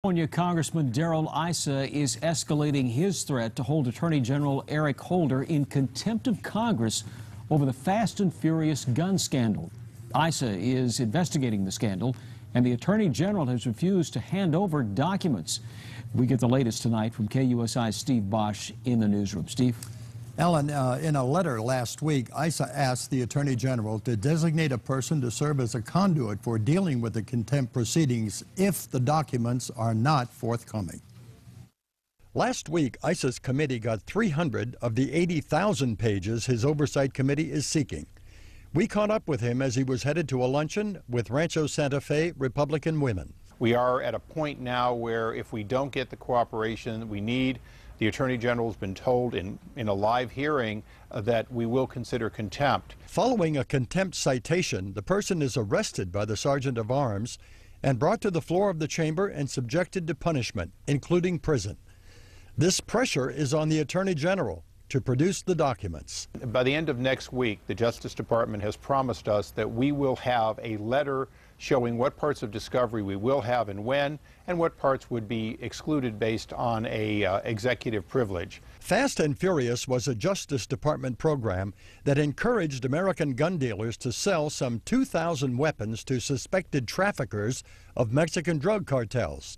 California Congressman Darrell Issa is escalating his threat to hold Attorney General Eric Holder in contempt of Congress over the Fast and Furious gun scandal. Issa is investigating the scandal, and the Attorney General has refused to hand over documents. We get the latest tonight from KUSI's Steve Bosch in the newsroom. Steve? Ellen, in a letter last week, Issa asked the Attorney General to designate a person to serve as a conduit for dealing with the contempt proceedings if the documents are not forthcoming. Last week, Issa's committee got 300 of the 80,000 pages his oversight committee is seeking. We caught up with him as he was headed to a luncheon with Rancho Santa Fe Republican women. We are at a point now where if we don't get the cooperation we need, the Attorney General has been told in a live hearing that we will consider contempt. Following a contempt citation, the person is arrested by the Sergeant of Arms and brought to the floor of the chamber and subjected to punishment, including prison. This pressure is on the Attorney General to produce the documents. By the end of next week, the Justice Department has promised us that we will have a letter showing what parts of discovery we will have and when, and what parts would be excluded based on a executive privilege. Fast and Furious was a Justice Department program that encouraged American gun dealers to sell some 2,000 weapons to suspected traffickers of Mexican drug cartels.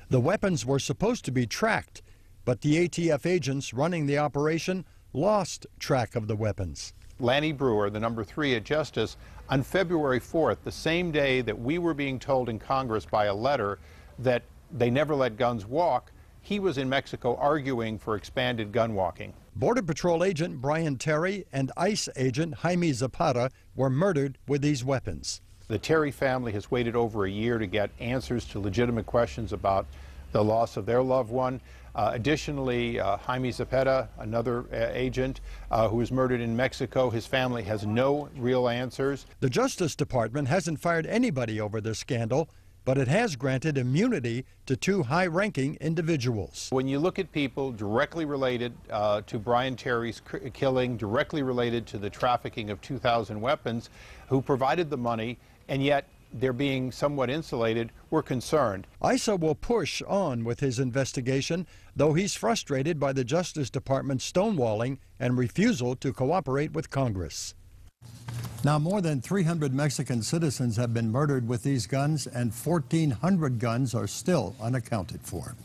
The weapons were supposed to be tracked, but the ATF agents running the operation lost track of the weapons. Lanny Brewer, the number 3 at Justice, on February 4th, the same day that we were being told in Congress by a letter that they never let guns walk, he was in Mexico arguing for expanded gun walking. Border Patrol agent Brian Terry and ICE agent Jaime Zapata were murdered with these weapons. The Terry family has waited over a year to get answers to legitimate questions about the loss of their loved one. Additionally, Jaime Zapata, another agent who was murdered in Mexico, his family has no real answers. The Justice Department hasn't fired anybody over this scandal, but it has granted immunity to 2 high-ranking individuals. When you look at people directly related to Brian Terry's killing, directly related to the trafficking of 2,000 weapons, who provided the money, and yet they're being somewhat insulated, we're concerned. Issa will push on with his investigation, though he's frustrated by the Justice Department's stonewalling and refusal to cooperate with Congress. Now, more than 300 Mexican citizens have been murdered with these guns, and 1,400 guns are still unaccounted for.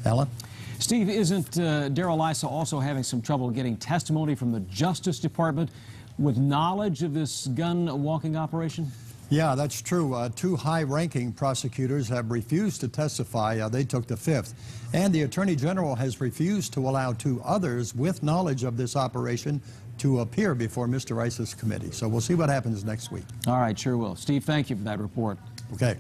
Alan? Steve, isn't Darrell Issa also having some trouble getting testimony from the Justice Department with knowledge of this gun walking operation? Yeah, that's true. 2 high-ranking prosecutors have refused to testify. They took the 5th. And the Attorney General has refused to allow 2 others with knowledge of this operation to appear before Mr. Issa's committee. So we'll see what happens next week. All right, sure will. Steve, thank you for that report. Okay.